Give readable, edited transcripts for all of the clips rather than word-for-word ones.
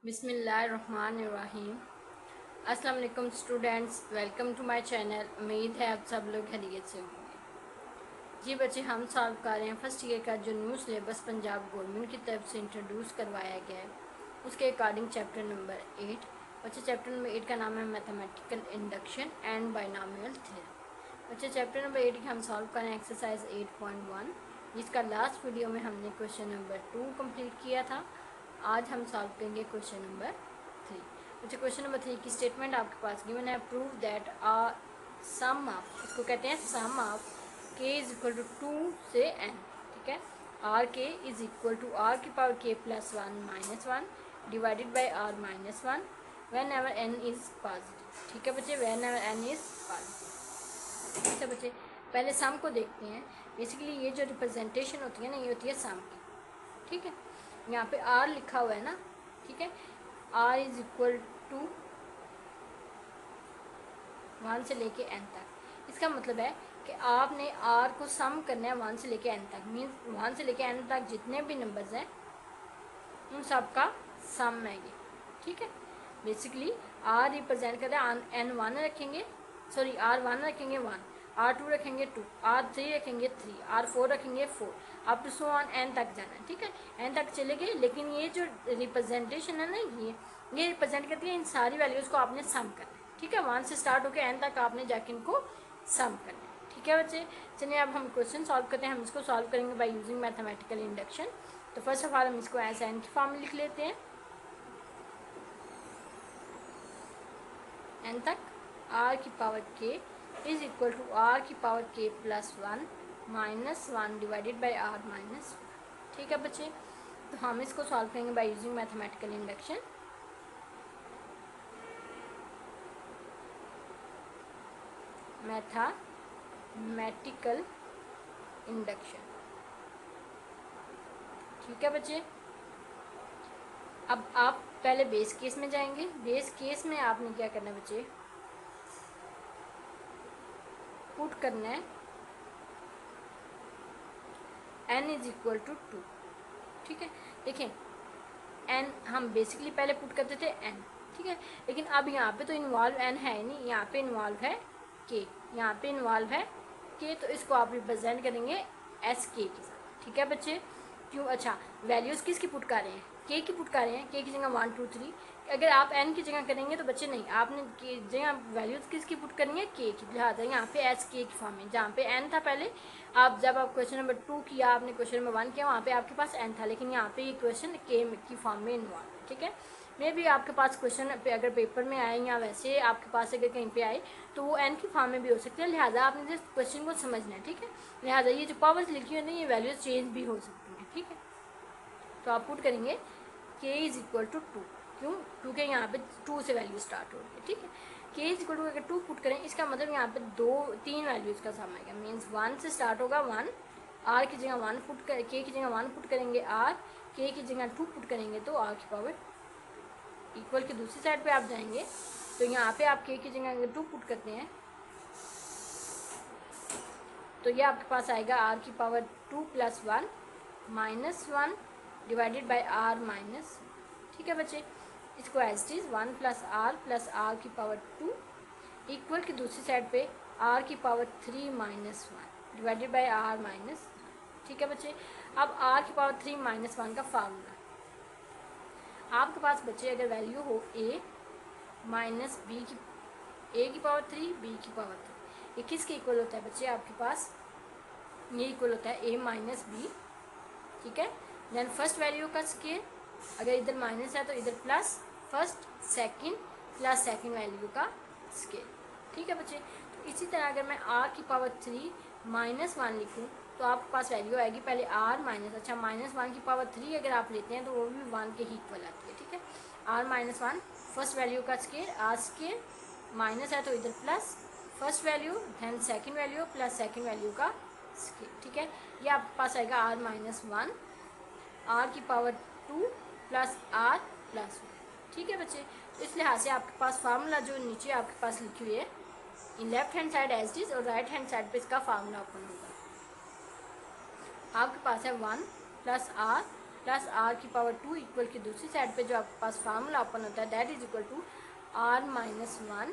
बिस्मिल्लाहिर्रहमानिर्रहीम। अस्सलाम वालेकुम students, welcome to my channel. उम्मीद है आप सब लोग खैरियत से होंगे। जी बच्चे, हम सॉल्व कर रहे हैं फर्स्ट ईयर का जो न्यू सिलेबस पंजाब गवर्नमेंट की तरफ से इंट्रोड्यूस करवाया गया है उसके अकॉर्डिंग चैप्टर नंबर 8। बच्चे चैप्टर नंबर 8 का नाम है mathematical induction and binomial theorem. बच्चे चैप्टर नंबर 8 की हम सॉल्व कर रहे हैं एक्सरसाइज 8.1, जिसका लास्ट वीडियो में हमने क्वेश्चन नंबर 2 कंप्लीट किया था। आज हम सॉल्व करेंगे क्वेश्चन नंबर 3। अच्छा, क्वेश्चन नंबर 3 की स्टेटमेंट आपके पास गिवन है। Prove that a sum of, इसको कहते हैं sum of K is equal to 2 से एन। ठीक है, R K is equal to R की power K plus 1 minus 1 divided by are minus 1 whenever N is positive. ठीक है बच्चे, whenever N is positive. ठीक है बच्चे, पहले सम को देखते हैं। बेसिकली ये जो रिप्रेजेंटेशन होती है ना, ये होती है सम की। ठीक है, यहाँ पे आर लिखा हुआ है ना। ठीक है, आर इज इक्वल टू 1 से लेके एन तक। इसका मतलब है कि आपने आर को सम करना है 1 से लेके एन तक। मीन्स 1 से लेके एन तक जितने भी नंबर्स हैं उन सब का सम है ये। ठीक है, बेसिकली आर रिप्रेजेंट करते हैं, एन 1 रखेंगे, सॉरी आर 1 रखेंगे 1, आर 2 रखेंगे 2, आर 3 रखेंगे 3, आर 4 रखेंगे 4, up to so on N तक जाना है। ठीक है, एन तक चले गए। लेकिन ये जो रिप्रेजेंटेशन है ना, ये रिप्रेजेंट करती है इन सारी वैल्यूज़ को आपने सम करना है। ठीक है, 1 से स्टार्ट होकर एन तक आपने जाके इनको सम करना है। ठीक है बच्चे, चलिए अब हम क्वेश्चन सॉल्व करते हैं। हम इसको सॉल्व करेंगे बाय यूजिंग मैथमेटिकल इंडक्शन। तो फर्स्ट ऑफ ऑल हम इसको एज एन की फॉर्म में लिख लेते हैं। एन तक आर की power K is equal to R की power K plus 1 minus 1 divided by are minus. ठीक है बच्चे, तो हम इसको सॉल्व करेंगे by using mathematical induction. Mathematical induction. ठीक है बच्चे, अब आप पहले बेस केस में जाएंगे। बेस केस में आपने क्या करना है बच्चे, पुट करना है n इज इक्वल टू 2। ठीक है, देखें n हम बेसिकली पहले पुट करते थे n। ठीक है, लेकिन अब यहाँ पे तो इन्वॉल्व n है नहीं, यहाँ पे इन्वॉल्व है k, यहाँ पे इन्वॉल्व है k, तो इसको आप रिप्रेजेंट करेंगे एस के साथ। ठीक है बच्चे, क्यों? अच्छा, वैल्यूज़ किसकी पुट कर रहे हैं? k की पुट कर रहे हैं। k की जगह 1 2 3। अगर आप n की जगह करेंगे तो बच्चे नहीं, आपने की जगह वैल्यूज़ किसकी पुट करनी है? k की। लिहाजा यहाँ पे एस के की फॉर्म में, जहाँ पे n था पहले, आप जब आप क्वेश्चन नंबर 2 किया, आपने क्वेश्चन नंबर 1 किया, वहाँ पे आपके पास n था, लेकिन यहाँ पे ये क्वेश्चन k की फॉर्म में इन्वॉल्व है। ठीक है, मे भी आपके पास क्वेश्चन पे अगर पेपर में आए या वैसे आपके पास अगर कहीं पे आए तो वो n की फॉर्म में भी हो सकते हैं। लिहाजा आपने जिस क्वेश्चन को समझना है। ठीक है, लिहाजा ये जो पावर्स लिखी हुई है ये वैल्यूज चेंज भी हो सकती हैं। ठीक है, तो आप पुट करेंगे k इज इक्वल टू 2। क्यों? क्योंकि यहाँ पे 2 से वैल्यू स्टार्ट हो रही है। ठीक है, k इज इक्वल टू अगर 2 पुट करें, इसका मतलब यहाँ पे 3 वैल्यूज़ का सम आएगा। मीन्स 1 से स्टार्ट होगा 1, r की जगह 1 पुट कर, k की जगह 1 पुट करेंगे r, k की जगह 2 पुट करेंगे तो r की पावर इक्वल की दूसरी साइड पे आप जाएंगे तो यहाँ पे आप k की जगह अगर 2 पुट करते हैं तो ये आपके पास आएगा r की power 2 plus 1 minus 1 divided by r minus. ठीक है बच्चे, इसको as it is 1 plus are की पावर 2 इक्वल की दूसरी साइड पे r की power 3 minus 1 divided by r minus. ठीक है बच्चे, अब r की पावर 3 माइनस 1 का फार्मूला आपके पास बच्चे अगर वैल्यू हो a माइनस बी की, a की पावर 3 b की पावर 3, ये किसके इक्वल होता है बच्चे? आपके पास ये इक्वल होता है a माइनस बी। ठीक है, देन फर्स्ट वैल्यू का स्केयर, अगर इधर माइनस है तो इधर plus, first second plus second value का स्केयर। ठीक है बच्चे, तो इसी तरह अगर मैं r की पावर 3 माइनस 1 लिखूँ तो आपके पास वैल्यू आएगी पहले r माइनस, अच्छा माइनस 1 की पावर 3 अगर आप लेते हैं तो वो भी 1 के ही इक्वल आती है। ठीक है, r माइनस 1 फर्स्ट वैल्यू का स्केयर, r स्केयर माइनस है तो इधर plus first value, then second value plus second value का स्केयर। ठीक है, ये आपके पास आएगा r माइनस 1 r की पावर 2 प्लस r प्लस 1। ठीक है बच्चे, तो इस लिहाज से आपके पास फार्मूला जो नीचे आपके पास लिखी हुई है in left hand side as it is और राइट हैंड साइड पे इसका फार्मूला ओपन होगा। आपके पास है 1 प्लस r प्लस आर की पावर 2 इक्वल की दूसरी साइड पे जो आपके पास फार्मूला ओपन होता है that is equal to R minus one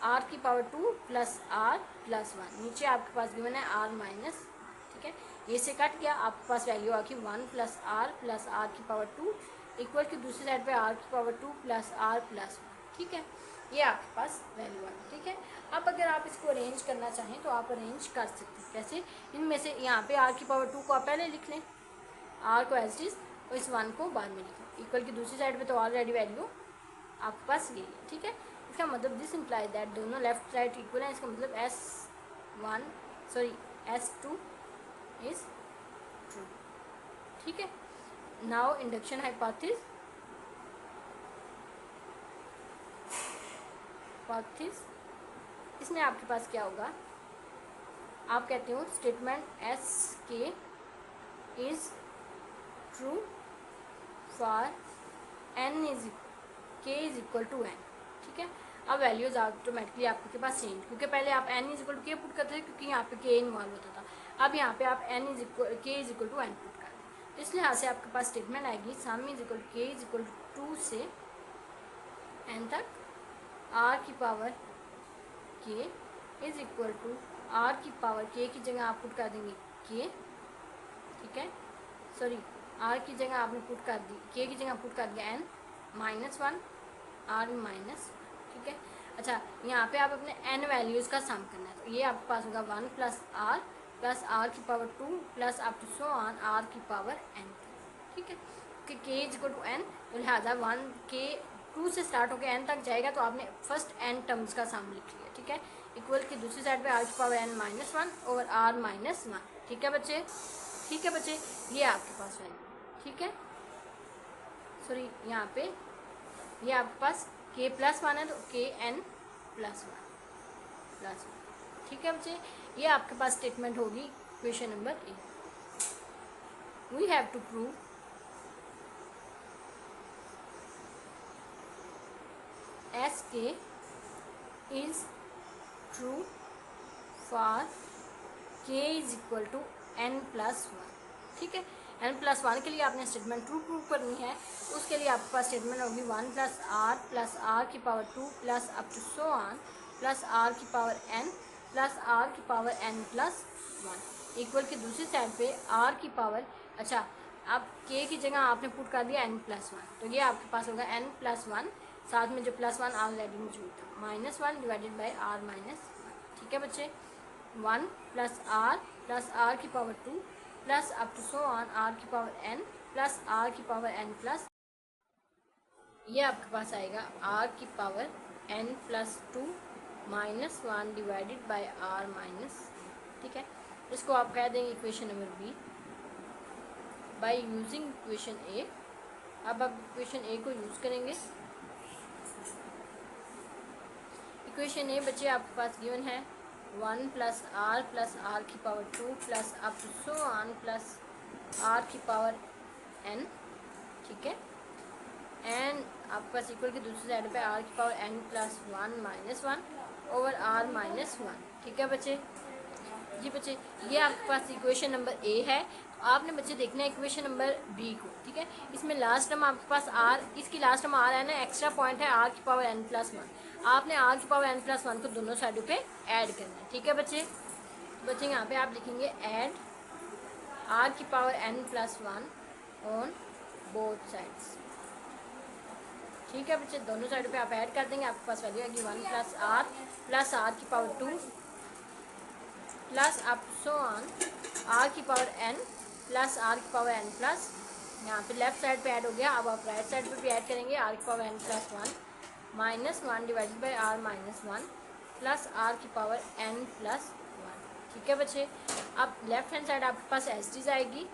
R की power 2 plus R plus one. नीचे आपके पास गिवन है आर माइनस, ठीक है, ये से कट गया, आपके पास वैल्यू आ गई 1 प्लस आर की पावर 2 इक्वल की दूसरी साइड पे आर की पावर 2 प्लस आर प्लस 1, ठीक है, ये आपके पास वैल्यू आ गई, ठीक है। अब अगर आप इसको अरेंज करना चाहें तो आप अरेंज कर सकते हैं, कैसे, इनमें से यहाँ पे आर की पावर 2 को आप पहले लिख लें, आर को एज इज और इस 1 को बाद में लिख लें, इक्वल की दूसरी साइड पे तो ऑलरेडी वैल्यू आपके पास ये है, ठीक है। इसका मतलब दिस इम्प्लाई दैट दोनों लेफ्ट राइट इक्वल है, इसका मतलब S2 इज ट्रू, ठीक है। नाउ इंडक्शन हाइपोथेसिस इसमें आपके पास क्या होगा, आप कहते हो statement S k is true for n is k is equal to n, ठीक है। अब वैल्यूज ऑटोमेटिकली आपके पास चेंज, क्योंकि पहले आप एन इज इक्वल टू के पुट करते थे क्योंकि यहाँ पे के इन्वॉल्व होता था, अब यहाँ पे आप n is equal k is equal to n put कर दें, तो इस लिहाज से आपके पास स्टेटमेंट आएगी सम इज इक्वल टू के इज इक्वल टू 2 से एन तक आर की power K is equal to R की पावर के की जगह आप पुट कर देंगे के, ठीक है, सॉरी आर की जगह आपने पुट कर दी, के की जगह पुट कर दिया एन माइनस 1 आर माइनस, ठीक है। अच्छा, यहाँ पे आप अपने एन वैल्यूज़ का सम करना है, तो ये आपके पास होगा 1 प्लस आर की power 2 plus up to so on are की पावर एन, ठीक है, कि के इज इक्वल टू एन, तो लिहाजा 1 के 2 से स्टार्ट होकर एन तक जाएगा, तो आपने फर्स्ट एन टर्म्स का सम लिख लिया, ठीक है, इक्वल की दूसरी साइड पे आर की पावर एन माइनस 1 और आर माइनस 1, ठीक है बच्चे, ठीक है बच्चे, ये आपके पास वैल्यू, ठीक है, सॉरी यहाँ पे ये आपके पास के प्लस 1 है तो के एन प्लस 1, ठीक है बच्चे, ये आपके पास स्टेटमेंट होगी question number A. We have to prove S k is true for k is equal to n plus 1, ठीक है। एन प्लस 1 के लिए आपने स्टेटमेंट ट्रू प्रूव करनी है, उसके लिए आपके पास स्टेटमेंट होगी 1 प्लस आर की power 2 plus up to so on plus are की पावर एन प्लस आर की पावर एन प्लस 1 इक्वल की दूसरी साइड पे आर की पावर, अच्छा अब के की जगह आपने पुट कर दिया एन प्लस 1, तो ये आपके पास होगा एन प्लस 1, साथ में जो प्लस 1 ऑलरेडी मौजूद था, minus 1 divided by are minus 1, ठीक है बच्चे। 1 प्लस आर की power 2 plus up to so on are की पावर एन प्लस आर की पावर एन प्लस, ये आपके पास आएगा आर की power N plus 2 minus 1 divided by R minus, ठीक है, इसको आप कह देंगे equation number B by using equation A. अब आप इक्वेशन ए को यूज़ करेंगे, इक्वेशन ए बच्चे आपके पास गिवन है 1 प्लस आर की power 2 plus up to so on plus are की पावर एन, ठीक है, एन आपके पास इक्वल की दूसरी साइड पे आर की power N plus 1 minus 1 over r minus 1, ठीक है बच्चे, जी बच्चे, ये आपके पास इक्वेशन नंबर ए है। तो आपने बच्चे देखना है इक्वेशन नंबर बी को, ठीक है, इसमें लास्ट टर्म आपके पास आर, इसकी लास्ट टर्म आर है ना, एक्स्ट्रा पॉइंट है आर की पावर एन प्लस 1, आपने आर की पावर एन प्लस 1 को दोनों साइडों पे ऐड करना है, ठीक है बच्चे। बच्चे यहाँ पे आप लिखेंगे ऐड आर की power N plus 1 on both sides, ठीक है बच्चे, दोनों साइडों पे आप ऐड कर देंगे, आपके पास वैल्यू आएगी 1 प्लस आर की power 2 plus up so on are की पावर एन प्लस आर की पावर एन प्लस, यहाँ पे लेफ्ट साइड पे ऐड हो गया, अब आप राइट साइड पे भी ऐड करेंगे आर की power N plus 1 minus 1 divided by are minus 1 plus are की पावर एन प्लस 1, ठीक है बच्चे। अब लेफ्ट हैंड साइड आपके पास एस टीज आएगी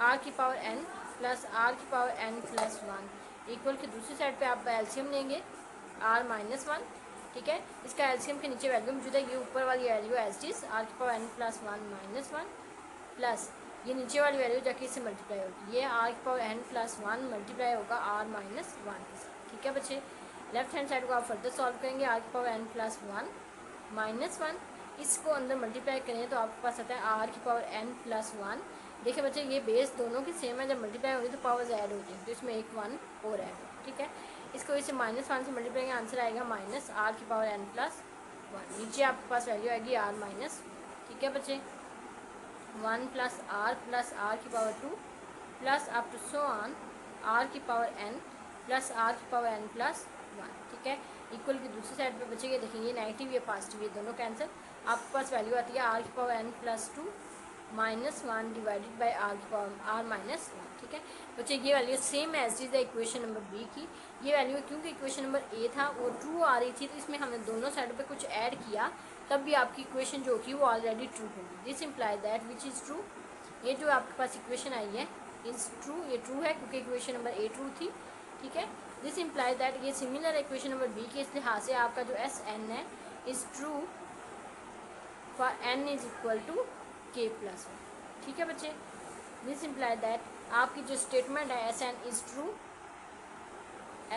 आर की पावर एन प्लस आर की पावर एन प्लस 1 इक्वल की दूसरी साइड पे आप एलसीएम लेंगे आर माइनस 1, ठीक है, इसका एलसीएम के नीचे वैल्यू मौजूद है, ये ऊपर वाली वैल्यू एस टीज आर की power N plus 1 minus 1 plus ये नीचे वाली वैल्यू जाके इससे मल्टीप्लाई होगी, ये आर की पावर एन प्लस 1 मल्टीप्लाई होगा आर माइनस 1 के साथ, ठीक है बच्चे। लेफ्ट हैंड साइड को आप फर्दर सॉल्व करेंगे आर की पावर एन प्लस 1 माइनस 1, इसको अंदर मल्टीप्लाई करें तो आपके पास आता है आर की पावर एन प्लस 1 देखिए बच्चे ये बेस दोनों की सेम है, जब मल्टीप्लाई होगी तो पावर्स ऐड होगी, तो इसमें एक 1 और ऐड होगी। ठीक है, इसको इसे -1 से मल्टीप्लाई का आंसर आएगा -r⁻n+1। नीचे आपके पास वैल्यू आएगी r-। ठीक है बच्चे, 1 + r + r⁻2 plus up to so on r⁻n plus r⁻n+1। ठीक है, इक्वल की दूसरी साइड पे बचेगा, देखेंगे नेगेटिव या पॉजिटिव ये दोनों कैंसिल, आपके पास वैल्यू आती है r⁻n+2 -1 डिवाइडेड बाई r-1। ठीक है बच्चे, ये value same as is the equation number B की। ये वैल्यू क्योंकि इक्वेशन नंबर ए था वो ट्रू आ रही थी, तो इसमें हमने दोनों साइड पे कुछ ऐड किया, तब भी आपकी इक्वेशन जो होगी वो ऑलरेडी ट्रू होगी। This imply that which is true, ये जो आपके पास इक्वेशन आई है इज़ ट्रू, ये ट्रू है क्योंकि इक्वेशन नंबर ए ट्रू थी। ठीक है, दिस इम्प्लाई दैट ये सिमिलर इक्वेशन नंबर बी के, इस लिहाज से आपका जो SN है is true for n is equal to k+1। ठीक है बच्चे, दिस इम्प्लाई दैट आपकी जो स्टेटमेंट है SN is true,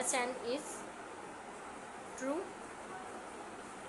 SN is true.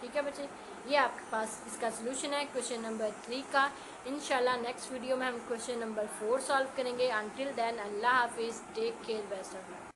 ठीक है बच्चे, ये आपके पास इसका सोल्यूशन है क्वेश्चन नंबर 3 का। इंशाल्लाह नेक्स्ट वीडियो में हम क्वेश्चन नंबर 4 सॉल्व करेंगे। अनटिल देन अल्लाह हाफिज़, take care, best of luck.